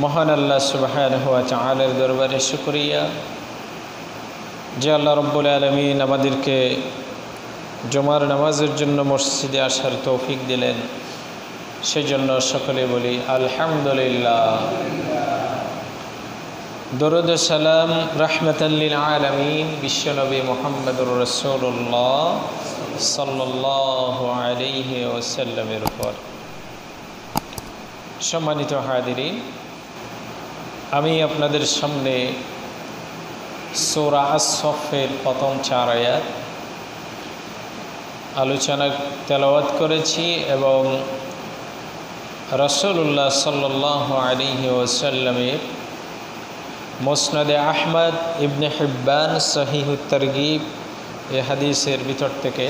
মহান আল্লাহ সুবহানাহু ওয়া তাআলার দরবারে শুকরিয়া যে আল্লাহ রাব্বুল আলামিন আমাদেরকে জুমার নামাজের জন্য মসজিদে আসার তৌফিক দিলেন। সেজন্য সকলে বলি আলহামদুলিল্লাহ। দরুদ ও সালাম রাহমাতাল লিল আলামিন বিশ্বনবী মুহাম্মদুর রাসূলুল্লাহ সাল্লাল্লাহু আলাইহি ওয়াসাল্লামের উপর। সম্মানিত হাজিরিন, আমি আপনাদের সামনে সূরা আস-সফের প্রথম 4 আয়াত আলোচনা তেলাওয়াত করেছি এবং রাসূলুল্লাহ সাল্লাল্লাহু আলাইহি ওয়াসাল্লামের মুসনাদে আহমদ, ইবনে হিব্বান, সহিহুত তারগিব এই হাদিসের ভিতর থেকে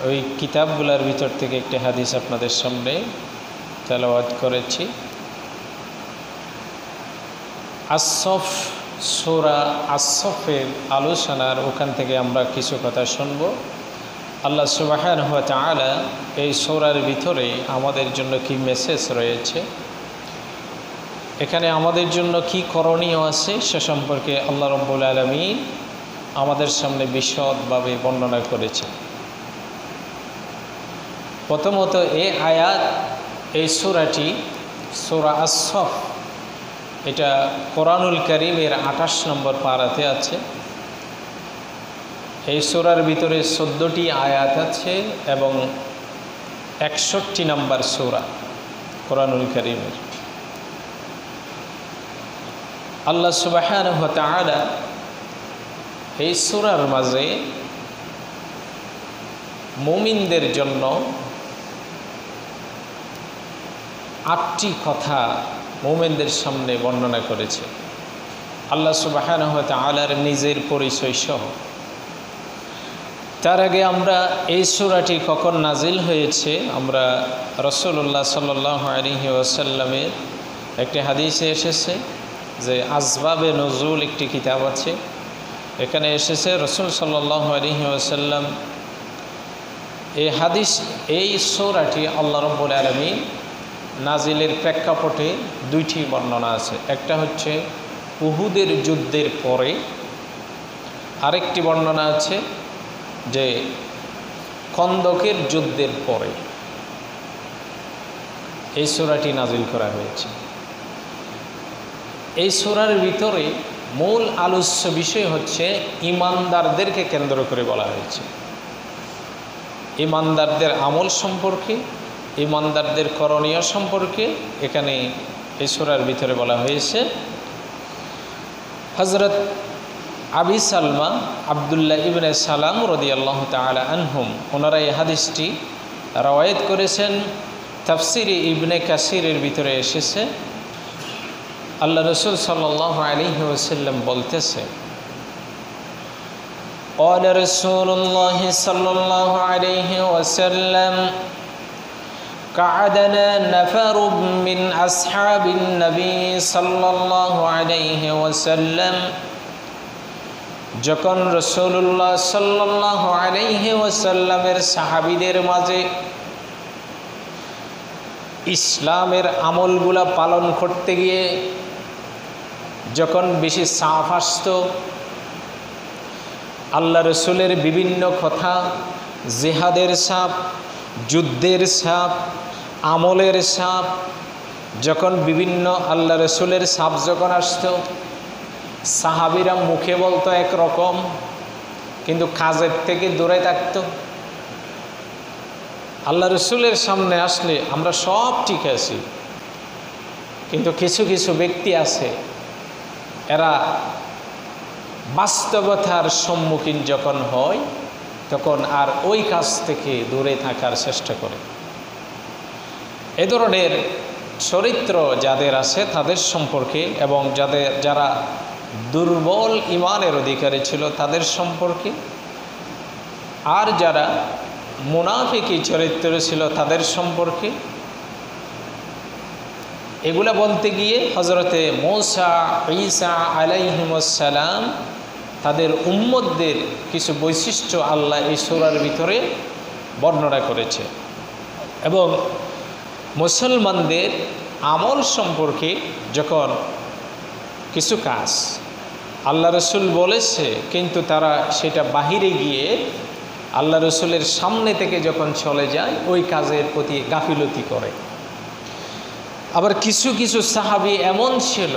ওই কিতাবগুলোর ভিতর থেকে একটি হাদিস আপনাদের সামনে তেলাওয়াত করেছি। আস-সফ, সূরা আস-সফের আলোচনার ওখান থেকে আমরা কিছু কথা শুনব। আল্লাহ সুবহানাহু ওয়া তাআলা এই সূরার ভিতরে আমাদের জন্য কি মেসেজ রয়েছে, এখানে আমাদের জন্য কি করণীয় আছে সে সম্পর্কে আল্লাহ রাব্বুল আলামিন আমাদের সামনে বিশদভাবে বর্ণনা করেছে। প্রথমত এই আয়াত, এই সূরাটি সূরা আস-সফ, এটা কোরআনুল কারীমের 28 নম্বর পারাতে আছে। এই সূরার ভিতরে 14টি আয়াত আছে এবং 61 নম্বর সূরা কোরআনুল কারীমের। আল্লাহ সুবহানাহু ওয়া তাআলা এই সূরার মাঝে মুমিনদের জন্য 8টি কথা মুমিনদের সামনে বর্ণনা করেছে। আল্লাহ সুবহানাহু ওয়া তাআলার নিজের পরিচয় সহ। তার আগে আমরা এই সূরাটি কখন নাজিল হয়েছে, আমরা রাসূলুল্লাহ সাল্লাল্লাহু আলাইহি ওয়াসাল্লামের একটি হাদিসে এসেছে যে আসবাবে নুজুল একটি কিতাব আছে, এখানে এসেছে রাসূল সাল্লাল্লাহু আলাইহি ওয়াসাল্লাম এই সূরাটি আল্লাহ রাব্বুল আলামিন নাজিলের প্রেক্ষাপটে 2টি বর্ণনা আছে। একটা হচ্ছে উহুদের যুদ্ধের পরে, আরেকটি বর্ণনা আছে যে খন্দকের যুদ্ধের পরে এই সূরাটি নাজিল করা হয়েছে। এই সূরার ভিতরে মূল আলোচ্য বিষয় হচ্ছে ঈমানদারদেরকে কেন্দ্র করে বলা হয়েছে। ঈমানদারদের আমল সম্পর্কে, ঈমানদারদের করণীয় সম্পর্কে এখানে এই সূরার ভিতরে বলা হয়েছে। হযরত আবি সালমা আব্দুল্লাহ ইবনে সালাম রাদিয়াল্লাহু তাআলা আনহুম, ওনারা এই হাদিসটি রওয়ায়াত করেছেন। তাফসিরে ইবনে কাসিরের ভিতরে এসেছে, আল্লাহ রাসূল সাল্লাল্লাহু আলাইহি ওয়াসাল্লাম বলতেছে, قال رسول الله صلى الله عليه وسلم قعدنا نفر من أصحاب النبي صلى الله عليه وسلم, যখন রাসূলুল্লাহ সাল্লাল্লাহু আলাইহি ওয়াসাল্লামের সাহাবীদের মাঝে ইসলামের আমলগুলা পালন করতে গিয়ে যখন বেশি চাপ আসত, আল্লাহ রসুলের বিভিন্ন কথা, জিহাদের চাপ, যুদ্ধের চাপ, আমলের চাপ, যখন বিভিন্ন আল্লাহ রসুলের চাপ যখন আসত, সাহাবীরা মুখে বলতো একরকম কিন্তু কাজের থেকে দূরে থাকতো। আল্লাহ রসুলের সামনে আসলে আমরা সব ঠিক আছি, কিন্তু কিছু কিছু ব্যক্তি আছে এরা বাস্তবতার সম্মুখীন যখন হয় তখন আর ওই কাজ থেকে দূরে থাকার চেষ্টা করে। এ ধরনের চরিত্র যাদের আছে তাদের সম্পর্কে এবং যারা দুর্বল ঈমানের অধিকারী ছিল তাদের সম্পর্কে, আর যারা মুনাফিকি চরিত্র ছিল তাদের সম্পর্কে, এগুলা বলতে গিয়ে হযরতে মূসা ঈসা আলাইহিমুস সালাম তাদের উম্মতদের কিছু বৈশিষ্ট্য আল্লাহ এই সূরার ভিতরে বর্ণনা করেছে এবং মুসলমানদের আমল সম্পর্কে যখন কিছু কাজ আল্লাহ রসুল বলেছে কিন্তু তারা সেটা বাহিরে গিয়ে আল্লাহ রসুলের সামনে থেকে যখন চলে যায় ওই কাজের প্রতি গাফিলতি করে। আবার কিছু কিছু সাহাবী এমন ছিল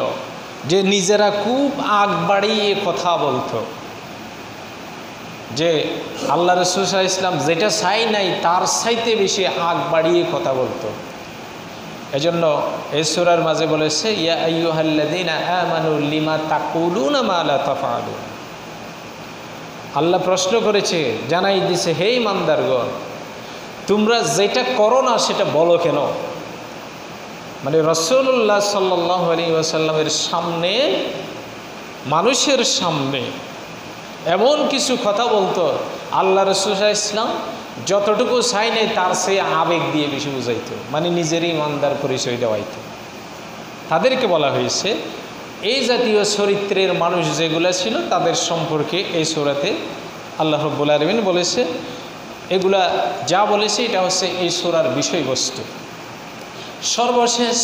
যে নিজেরা খুব আগ বাড়িয়ে কথা বলতো, যে আল্লাহ রসুল সাল্লাল্লাহু আলাইহি ওয়াসাল্লাম যেটা চাই নাই তার চাইতে বেশি আগ বাড়িয়ে কথা বলতো। এজন্য এই সূরার মাঝে বলেছে ইয়া আইয়ুহাল্লাযীনা আমানু লিমা তাকুলুনা মা লা তাফআলুন। আল্লাহ প্রশ্ন করেছে, জানাই দিছে, হে ইমানদারগণ তোমরা যেটা করো না সেটা বলো কেন? মানে রাসূলুল্লাহ সাল্লাল্লাহু আলাইহি ওয়াসাল্লামের সামনে, মানুষের সামনে এমন কিছু কথা বলতো আল্লাহ রাসূল সাল্লাল্লাহু আলাইহি ওয়াসাল্লাম যতটুকু চাই নাই তার সেই আবেগ দিয়ে বেশি বুঝাইতো, মানে নিজেরই ইমানদার পরিচয় দেওয়াইতো। তাদেরকে বলা হয়েছে এই জাতীয় চরিত্রের মানুষ যেগুলো ছিল তাদের সম্পর্কে এই সূরাতে আল্লাহ রাব্বুল আলামিন বলেছে। এগুলা যা বলেছে এটা হচ্ছে এই সূরার বিষয়বস্তু। সর্বশেষ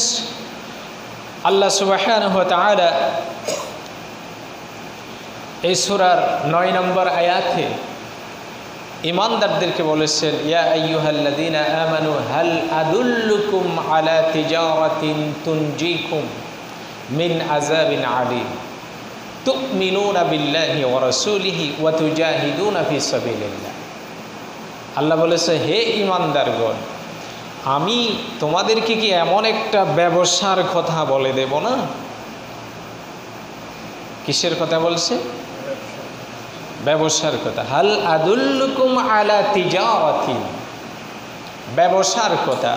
আল্লাহ সুবহানাহু ওয়া তাআলা এই সূরার 9 নম্বর আয়াতে ঈমানদারদেরকে বলেছেন ইয়া আইয়ুহাল্লাযীনা আমানু হাল আদুল্লুকুম আলা তিজারাতিন তুনজিকুম মিন আযাবিন আলীম তুমিনুনা বিল্লাহি ওয়া রাসূলিহি ওয়া তুজাহিদুনা ফি সাবিলিল্লাহ। আল্লাহ বলেছে, হে ঈমানদারগণ আমি তোমাদেরকে কি এমন একটা ব্যবসার কথা বলে দেব না? কিসের কথা বলছে? ব্যবসার কথা। হাল আদুল্লুকুম আলা তিজারাতিন, ব্যবসার কথা।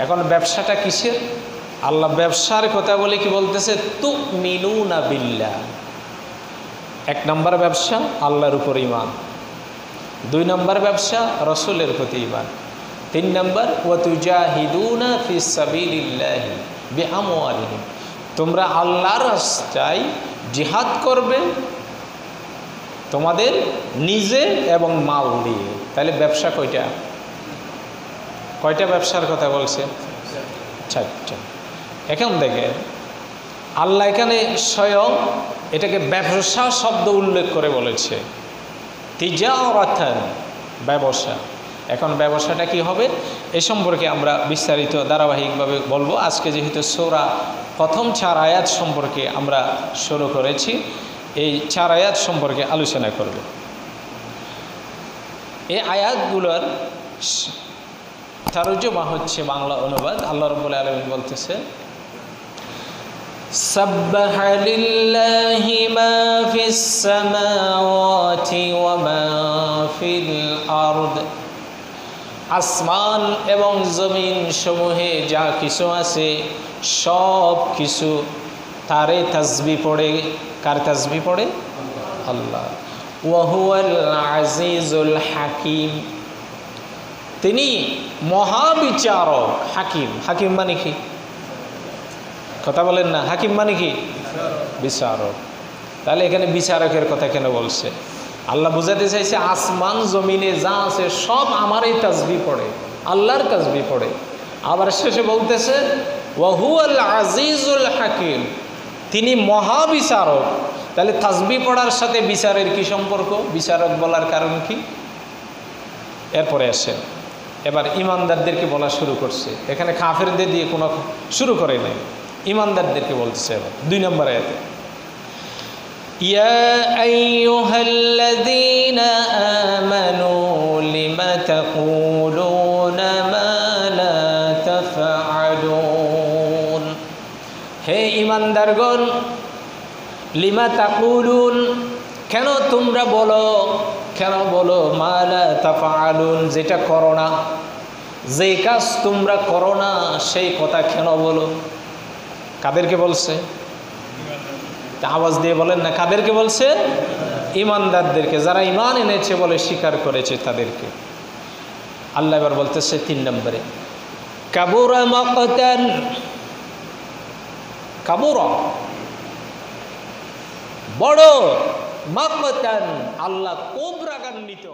এখন ব্যবসাটা কিসের? আল্লাহ ব্যবসার কথা বলে কি বলতেছে? তুমিনুনা বিল্লাহ। 1 নম্বর ব্যবসা আল্লাহর উপর ঈমান, 2 নম্বর ব্যবসা রাসূলের প্রতি ঈমান, 3 নম্বর ওয়া তুজাহিদুনা ফি সাবিলিল্লাহি বিআমওয়ালিহিম, তোমরা আল্লাহর রাস্তায় জিহাদ করবে তোমাদের নিজে এবং মাল দিয়ে। তাহলে ব্যবসা কয়টা ব্যবসার কথা বলছে? 4টা। এখন দেখেন আল্লাহ এখানে স্বয়ং এটাকে ব্যবসা শব্দ উল্লেখ করে বলেছে, তিজারাতান, ব্যবসা। এখন ব্যবসাটা কি হবে এ সম্পর্কে আমরা বিস্তারিত ধারাবাহিকভাবে বলবো। আজকে যেহেতু সূরা প্রথম 4 আয়াত সম্পর্কে আমরা শুরু করেছি, এই 4 আয়াত সম্পর্কে আলোচনা করব। এই আয়াতগুলোর তরজমা হচ্ছে বাংলা অনুবাদ। আল্লাহ রাব্বুল আলামিন বলতেছে সাব্বাহা লিল্লাহি মা ফিস সামাওয়াতি ওয়া মা ফিল আরদ, আসমান এবং জমিন সমূহে যা কিছু আছে সব কিছু তারে তাসবিহ পড়ে। কার তাসবিহ পড়ে? আল্লাহ। ওয়া হুয়াল আজিজুল হাকিম, তিনি মহাবিচারক। হাকিম, হাকিম মানে কি? কথা বলেন না, হাকিম মানে কি? বিচারক। তাহলে এখানে বিচারকের কথা কেন বলছে? আল্লাহ বুঝাতে চাইছে আসমান জমিনে যা আছে সব আমারই তাসবিহ পড়ে, আল্লাহর তাসবিহ পড়ে। আবার শেষে বলতেছে ওয়া হুয়াল আজিজুল হাকিম, তিনি মহাবিচারক। তাহলে তাসবিহ পড়ার সাথে বিচারের কি সম্পর্ক? বিচারক বলার কারণ কি? এরপরে আসে এবার ঈমানদারদেরকে বলা শুরু করছে। এখানে কাফেরদের দিয়ে কোনো শুরু করে নাই, ঈমানদারদেরকে বলতেছে। এবার 2 নম্বর আয়াতে ইয়া আইয়ুহাল্লাযীনা আমানু লিমা তাকুলুনা মা লা তাফআলুন, হে ঈমানদারগণ লিমা তাকুলুন, কেন তোমরা বলো, কেন বলো মা লা তাফআলুন, যেটা করো না, যে কাজ তোমরা করো না সেই কথা কেন বলো? কাদেরকে বলছে? আওয়াজ দিয়ে বলেন না, কাদেরকে বলছে? ঈমানদারদেরকে, যারা ঈমান এনেছে বলে স্বীকার করেছে তাদেরকে। আল্লাহ এবার বলতেছে 3 নম্বরে কাবুরা মাকতান, কাবুরা বড়, মাকতান আল্লাহ খুব রাগান্বিত।